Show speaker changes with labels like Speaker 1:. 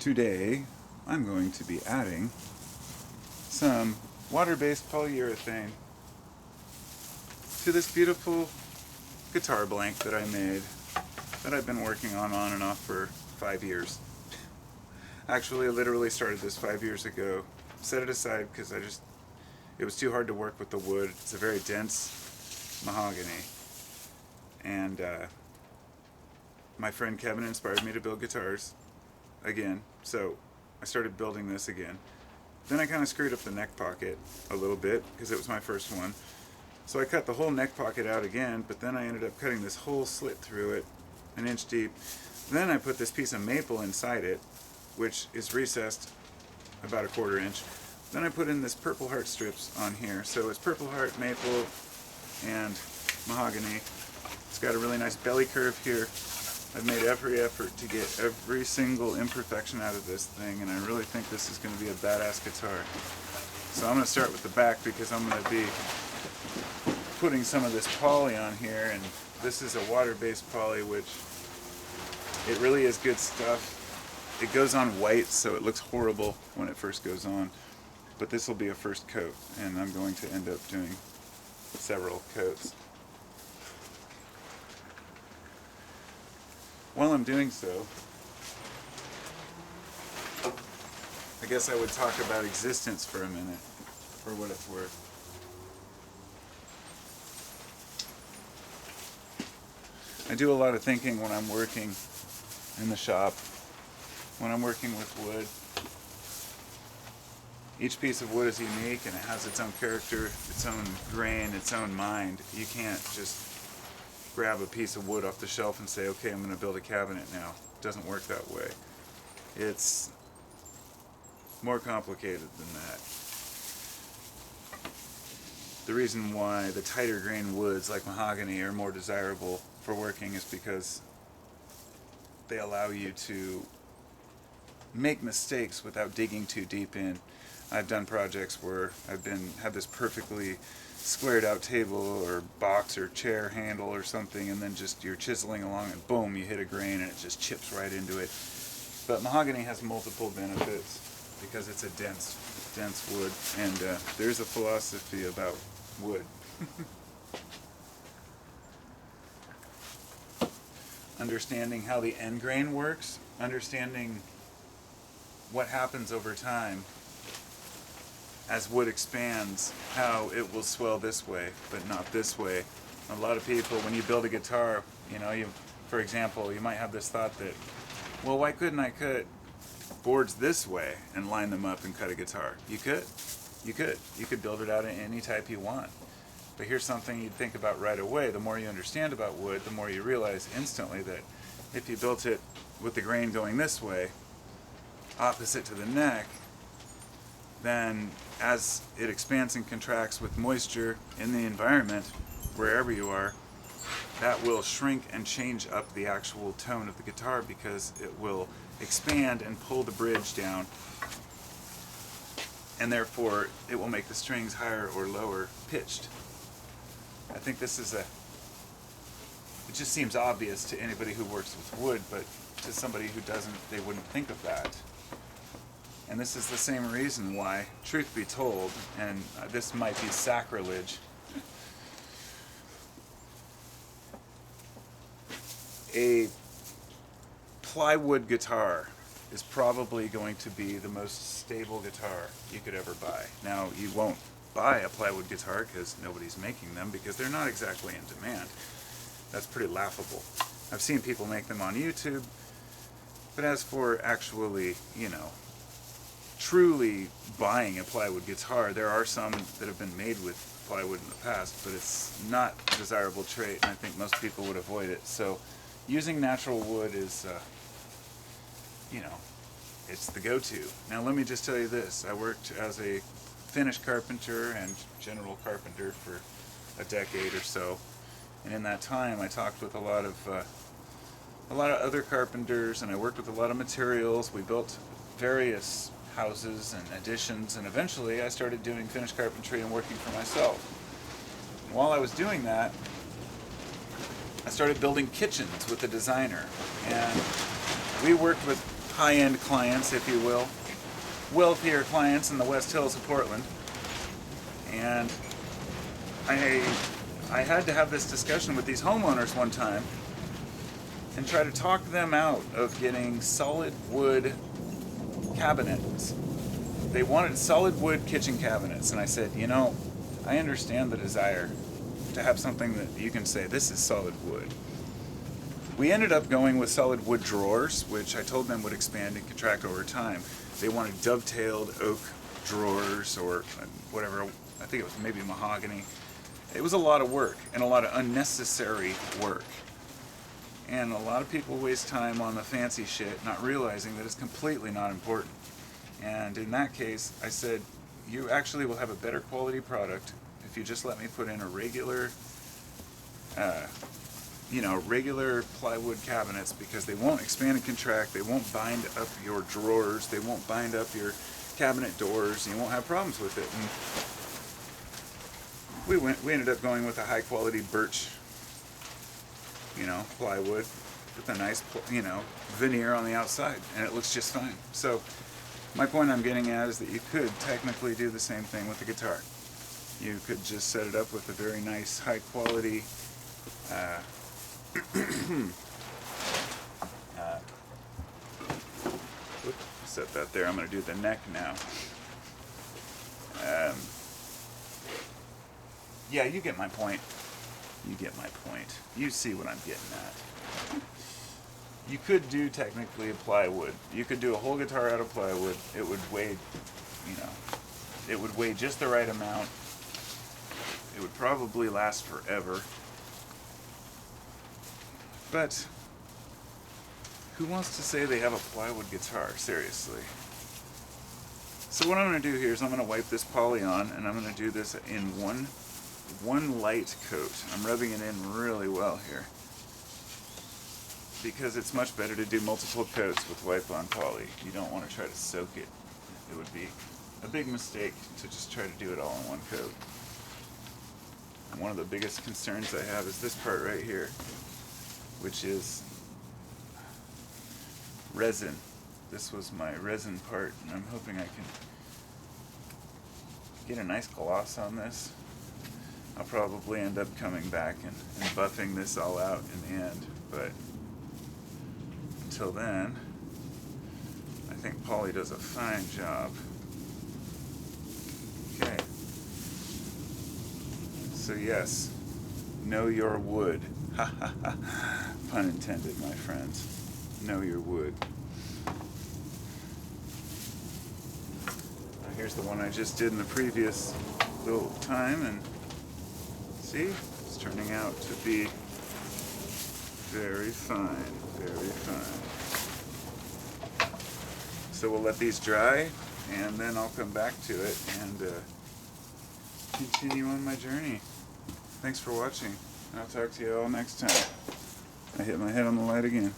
Speaker 1: Today, I'm going to be adding some water-based polyurethane to this beautiful guitar blank that I made, that I've been working on and off for 5 years. Actually, I literally started this 5 years ago. Set it aside because it was too hard to work with the wood. It's a very dense mahogany. And my friend Kevin inspired me to build guitars again, so I started building this again. Then I kind of screwed up the neck pocket a little bit because it was my first one. So I cut the whole neck pocket out again, but then I ended up cutting this whole slit through it, 1 inch deep. Then I put this piece of maple inside it, which is recessed about 1/4 inch. Then I put in this purple heart strips on here. So it's purple heart, maple, and mahogany. It's got a really nice belly curve here. I've made every effort to get every single imperfection out of this thing, and I really think this is going to be a badass guitar. So I'm going to start with the back because I'm going to be putting some of this poly on here, and this is a water-based poly, which it really is good stuff. It goes on white, so it looks horrible when it first goes on, but this will be a first coat, and I'm going to end up doing several coats. While I'm doing so, I guess I would talk about existence for a minute, for what it's worth. I do a lot of thinking when I'm working in the shop, when I'm working with wood. Each piece of wood is unique and it has its own character, its own grain, its own mind. You can't just grab a piece of wood off the shelf and say, okay, I'm going to build a cabinet now. It doesn't work that way. It's more complicated than that. The reason why the tighter grain woods like mahogany are more desirable for working is because they allow you to make mistakes without digging too deep in. I've done projects where I've had this perfectly squared out table or box or chair handle or something, and then just you're chiseling along and boom, you hit a grain and it just chips right into it. But mahogany has multiple benefits because it's a dense wood, and there's a philosophy about wood. Understanding how the end grain works, understanding what happens over time as wood expands, how it will swell this way, but not this way. A lot of people, when you build a guitar, for example, you might have this thought that, well, why couldn't I cut boards this way and line them up and cut a guitar? You could. You could build it out in any type you want. But here's something you'd think about right away. The more you understand about wood, the more you realize instantly that if you built it with the grain going this way, opposite to the neck, then as it expands and contracts with moisture in the environment, wherever you are, that will shrink and change up the actual tone of the guitar because it will expand and pull the bridge down, and therefore it will make the strings higher or lower pitched. I think it just seems obvious to anybody who works with wood, but to somebody who doesn't, they wouldn't think of that. And this is the same reason why, truth be told, and this might be sacrilege, a plywood guitar is probably going to be the most stable guitar you could ever buy. Now, you won't buy a plywood guitar because nobody's making them, because they're not exactly in demand. That's pretty laughable. I've seen people make them on YouTube, but as for actually, truly buying a plywood guitar, there are some that have been made with plywood in the past, but it's not a desirable trait, and I think most people would avoid it. So using natural wood is, it's the go-to. Now let me just tell you this. I worked as a finish carpenter and general carpenter for a decade or so, and in that time I talked with a lot of other carpenters, and I worked with a lot of materials. We built various houses and additions, and eventually I started doing finished carpentry and working for myself. And while I was doing that, I started building kitchens with a designer, and we worked with high-end clients, if you will, wealthier clients in the West Hills of Portland. And I had to have this discussion with these homeowners one time and try to talk them out of getting solid wood cabinets. They wanted solid wood kitchen cabinets, and I said, you know, I understand the desire to have something that you can say, this is solid wood. We ended up going with solid wood drawers, which I told them would expand and contract over time. They wanted dovetailed oak drawers or whatever, I think it was maybe mahogany. It was a lot of work and a lot of unnecessary work. And a lot of people waste time on the fancy shit, not realizing that it's completely not important. And in that case, I said, you actually will have a better quality product if you just let me put in a regular, regular plywood cabinets, because they won't expand and contract, they won't bind up your drawers, they won't bind up your cabinet doors, and you won't have problems with it. And we ended up going with a high quality birch, plywood with a nice, veneer on the outside, and it looks just fine. So my point I'm getting at is that you could technically do the same thing with the guitar. You could just set it up with a very nice, high quality set that there. I'm going to do the neck now. Yeah, you get my point. You get my point. You see what I'm getting at. You could do technically a plywood. You could do a whole guitar out of plywood. It would weigh, it would weigh just the right amount. It would probably last forever. But who wants to say they have a plywood guitar? Seriously. So what I'm going to do here is I'm going to wipe this poly on, and I'm going to do this in one light coat. I'm rubbing it in really well here, because it's much better to do multiple coats with wipe on poly. You don't want to try to soak it. It would be a big mistake to just try to do it all in one coat. And one of the biggest concerns I have is this part right here, which is resin. This was my resin part, and I'm hoping I can get a nice gloss on this. I'll probably end up coming back and buffing this all out in the end, but until then, I think Polly does a fine job. Okay. So yes, know your wood. Ha ha ha. Pun intended, my friends. Know your wood. Now here's the one I just did in the previous little time, and see, it's turning out to be very fine, very fine. So we'll let these dry, and then I'll come back to it and continue on my journey. Thanks for watching, and I'll talk to you all next time. I hit my head on the light again.